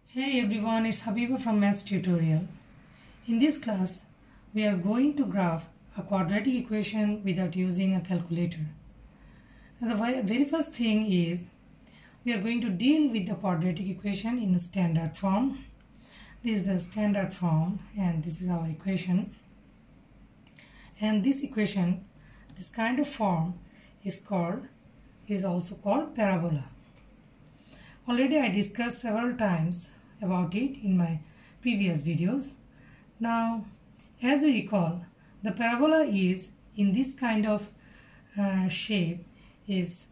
Hey everyone, it's Habiba from Maths Tutorial. In this class, we are going to graph a quadratic equation without using a calculator. And the very first thing is, we are going to deal with the quadratic equation in the standard form. This is the standard form and this is our equation. And this equation, this kind of form is also called parabola. Already I discussed several times about it in my previous videos. Now, as you recall, the parabola is in this kind of shape. Is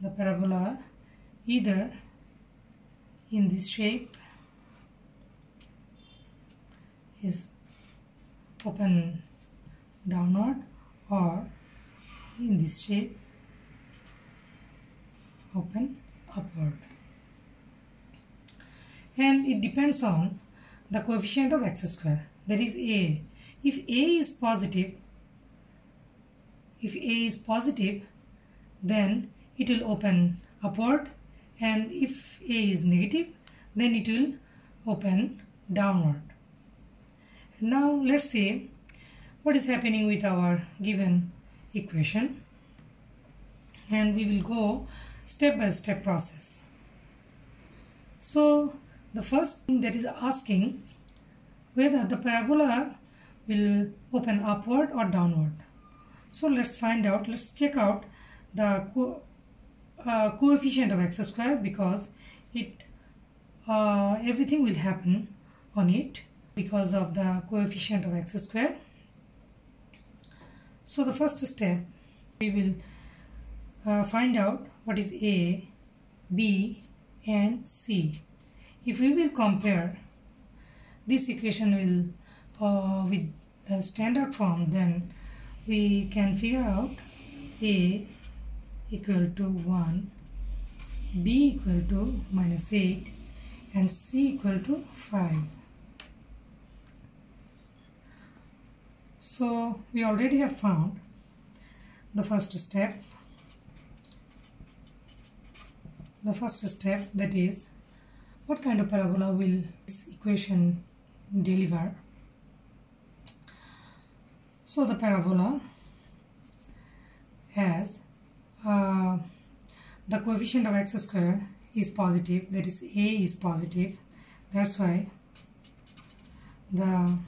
the parabola either in this shape, is open downward, or in this shape, open upward. And it depends on the coefficient of x square, that is a. If a is positive, then it will open upward, and if a is negative, then it will open downward. Now let's see what is happening with our given equation, and we will go step by step process. So the first thing that is asking whether the parabola will open upward or downward. So let's find out, let's check out the coefficient of x square, because everything will happen on it because of the coefficient of x square. So the first step, we will find out what is a, b and c. If we will compare this equation with the standard form, then we can figure out a equal to 1, b equal to -8, and c equal to 5. So we already have found the first step. The first step, that is, what kind of parabola will this equation deliver? So the parabola has the coefficient of x square is positive, that is a is positive. That's why the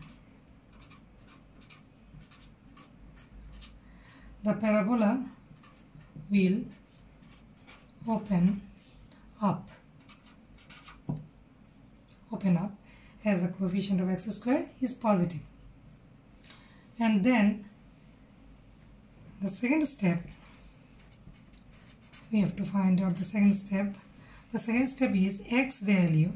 parabola will open up as the coefficient of x square is positive. And then the second step, we have to find out the second step. The second step is x value.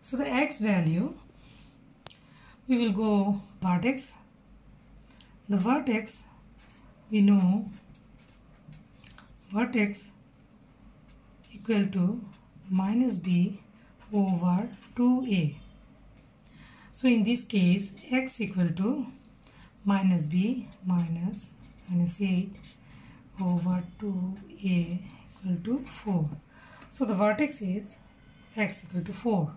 So the x value, we will go vertex. The vertex, we know vertex equal to -b over 2a. So in this case, x equal to -b minus -8 over 2a equal to 4. So the vertex is x equal to 4.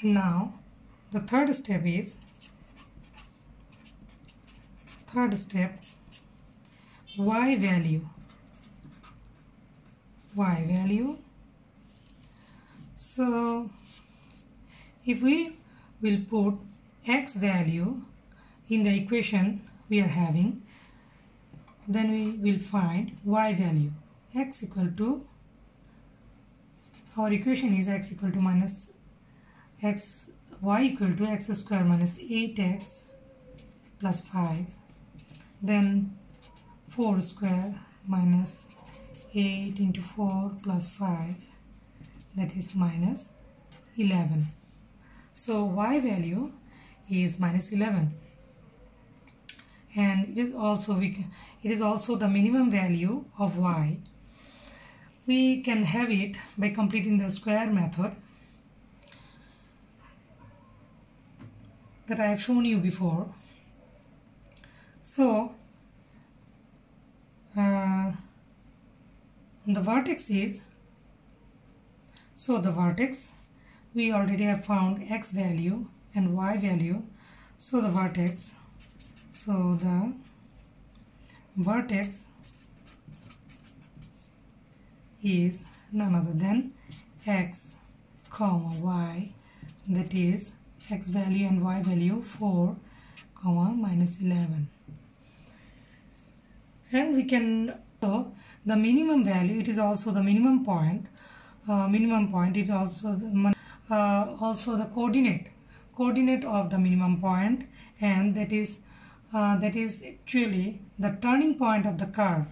And now the third step, y value. So if we will put x value in the equation we are having, then we will find y value. X equal to, our equation is x equal to minus x, y equal to x square minus 8x plus 5, then 4 square minus 8 into 4 plus 5, that is minus 11. So y value is minus 11, and it is also the minimum value of y. We can have it by completing the square method. that I have shown you before. So the vertex is, the vertex, we already have found x value and y value. So the vertex is none other than x comma y, that is x value and y value 4 comma minus 11. And we can, so the minimum value, it is also the minimum point. Minimum point is also the coordinate of the minimum point, and that is actually the turning point of the curve.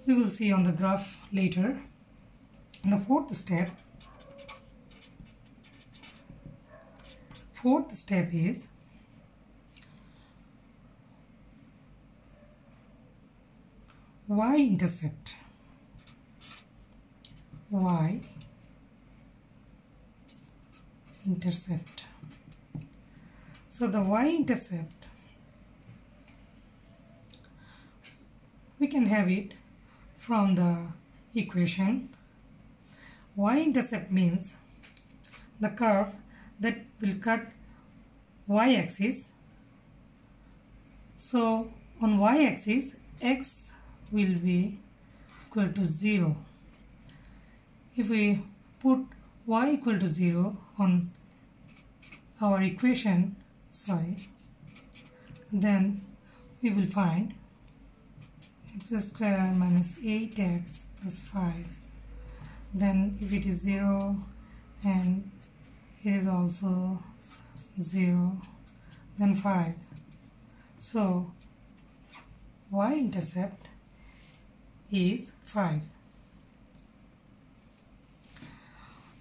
We will see on the graph later. And the fourth step is y-intercept. Y-intercept. So the y-intercept, we can have it from the equation. Y-intercept means the curve that will cut y-axis. So on y-axis, x will be equal to 0. If we put y equal to 0 on our equation, then we will find x square minus 8x plus 5. Then if it is 0 and it is also 0, then 5. So y-intercept is 5.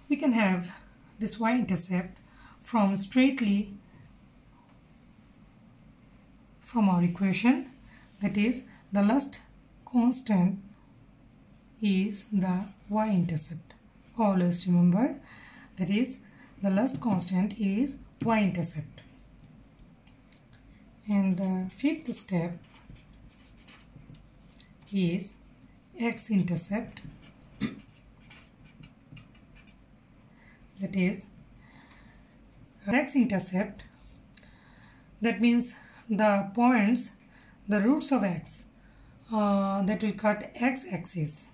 We can have this y-intercept from straightly from our equation, that is the last constant is the y-intercept. Always remember, that is the last constant is y-intercept. And the fifth step is x-intercept. That is x-intercept, that means the points, the roots of x that will cut x-axis.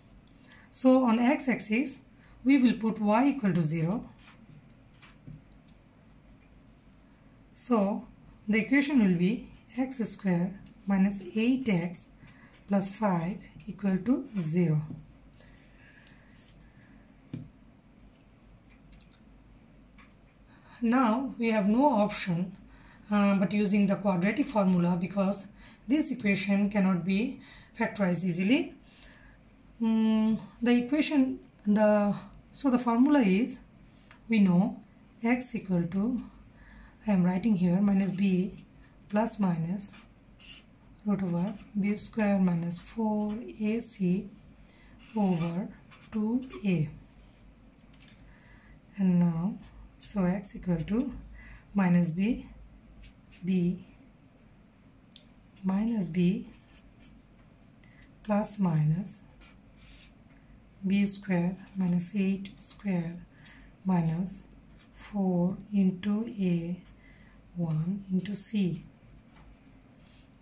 So on x-axis we will put y equal to 0. So the equation will be x square minus 8x plus 5 equal to 0. Now we have no option but using the quadratic formula, because this equation cannot be factorized easily. The equation, so the formula is, we know x equal to, I am writing here, minus b plus minus root over b square minus 4ac over 2a. And now, so x equal to minus b minus b plus minus b square minus 8 square minus 4 into a 1 into c,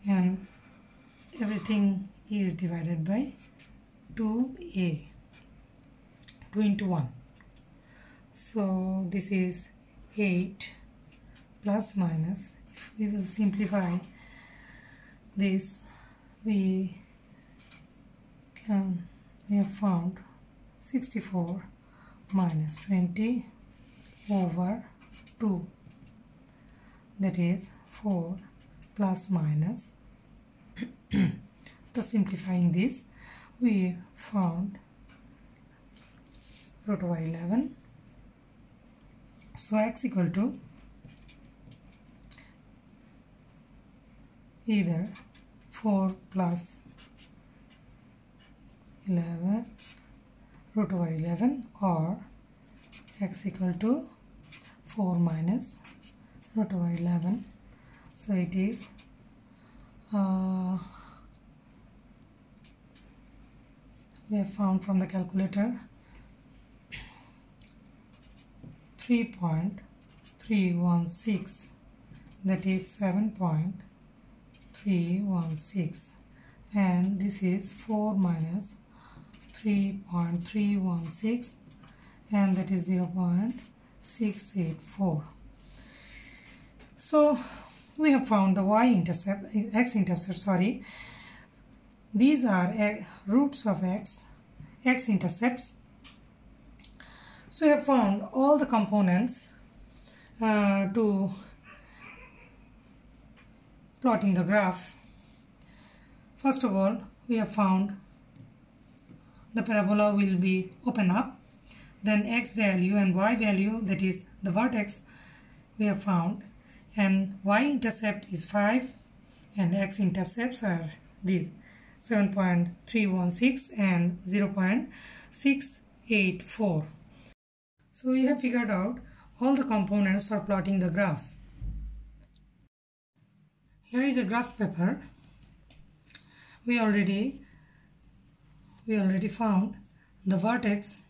and everything is divided by 2a, 2 into 1. So this is 8 plus minus, if we will simplify this, we have found 64 minus 20 over 2, that is 4 plus minus. So simplifying this, we found root over 11. So x equal to either 4 plus 11 root over 11, or x equal to 4 minus root over 11. So it is we have found from the calculator 3.316, that is 7.316, and this is 4 minus 3.316, and that is 0.684. So we have found the x-intercept, sorry. These are roots of x-intercepts. So we have found all the components to plotting the graph. First of all, we have found the parabola will be open up, then x value and y value, that is the vertex, we have found, and y-intercept is 5 and x-intercepts are these 7.316 and 0.684. So we have figured out all the components for plotting the graph. Here is a graph paper. We already found the vertex,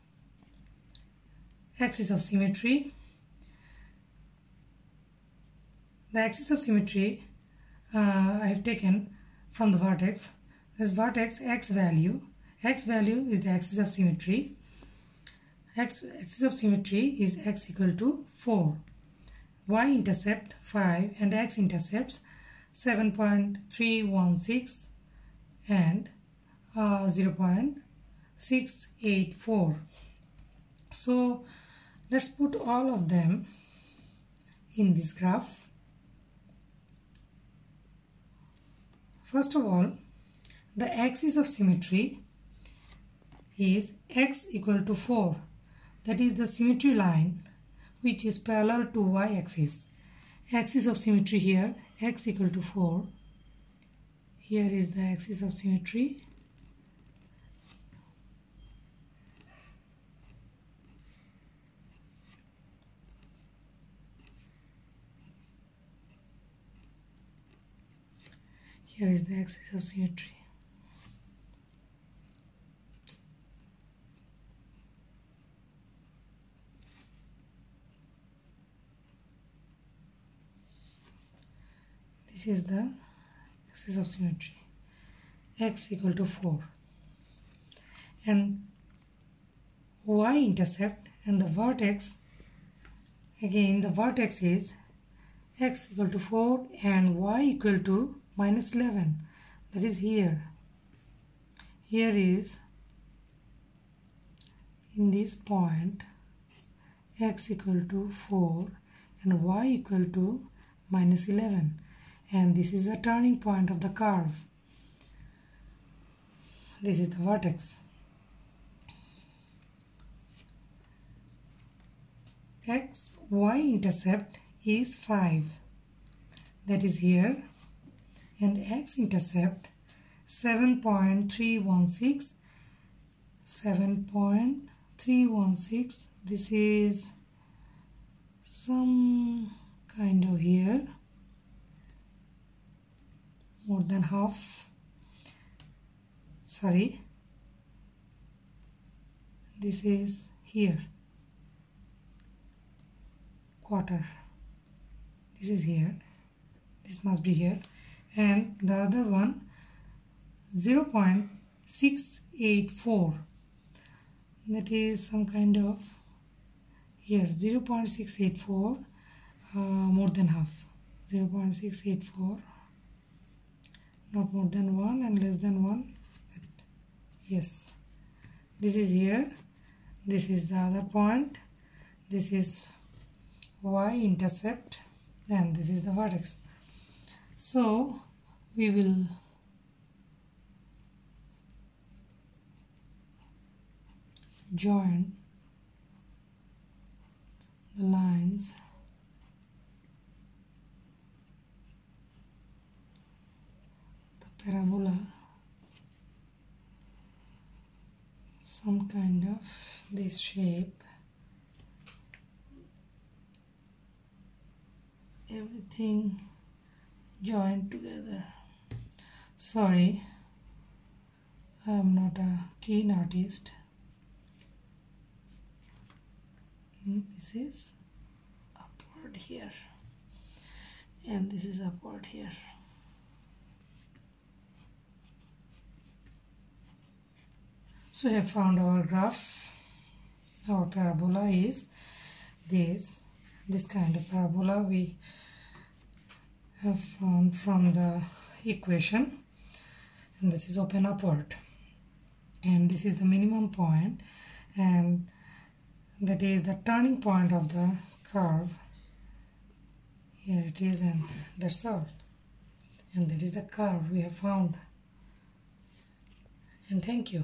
axis of symmetry. The axis of symmetry I have taken from the vertex. This vertex x value is the axis of symmetry. Axis of symmetry is x equal to 4, y-intercept 5 and x-intercepts 7.316 and 0.684. So let's put all of them in this graph. First of all, the axis of symmetry is x equal to 4. That is the symmetry line which is parallel to y-axis. Axis of symmetry here, x equal to 4. Here is the axis of symmetry. Here is the axis of symmetry. This is the axis of symmetry, x equal to 4, and y-intercept and the vertex, again the vertex is x equal to 4 and y equal to minus 11, that is here. Here is in this point x equal to 4 and y equal to minus 11, and this is the turning point of the curve. This is the vertex. Y-intercept is 5, that is here, and x-intercept 7.316, 7.316, this is some kind of here, more than half, sorry, this is here, quarter, this is here, this must be here, and the other one 0.684, that is some kind of here, 0.684, more than half, 0.684, not more than 1 and less than 1, yes, this is here, this is the other point, this is y-intercept, and this is the vertex. So we will join the lines the parabola, some kind of this shape, everything joined together. Sorry, I'm not a keen artist. This is upward here and this is upward here. So we have found our graph. Our parabola is this kind of parabola we have found from the equation, and this is open upward, and this is the minimum point, and that is the turning point of the curve. Here it is, and that's all, and that is the curve we have found. And thank you.